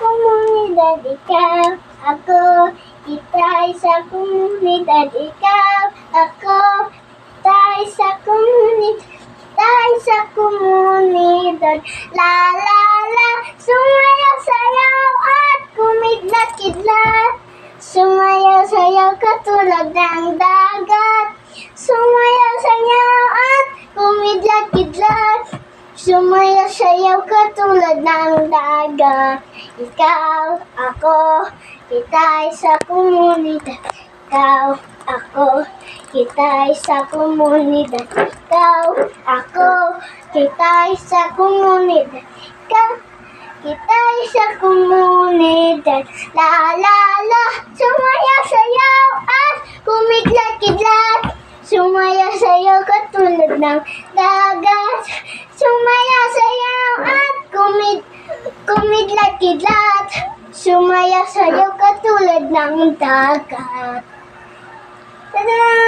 komunidad, ikaw, ako. Kita'y sa komunidad, ikaw, ako. Tayo sa komunidad, tayo sa komunidad. La la la, sumayaw-sayaw at kumidlat-kidlat. Sumayaw-sayaw katulad ng dagat. Sumayaw-sayaw at kumidlat-kidlat. Sumayaw-sayaw katulad ng dagat. Ikaw, ako, kita'y sa komunidad. Ikaw, ako, kita'y sa komunidad. Ikaw, ako, kita'y sa komunidad. Ikaw, kita'y sa komunidad. La la la, sumayaw-sayaw at kumidlat-kidlat. Sumayaw-sayaw katulad ng dagat. Sumayaw-sayaw at kumidlat-kidlat. Sumayaw-sayaw katulad ng dagat. Ta-da!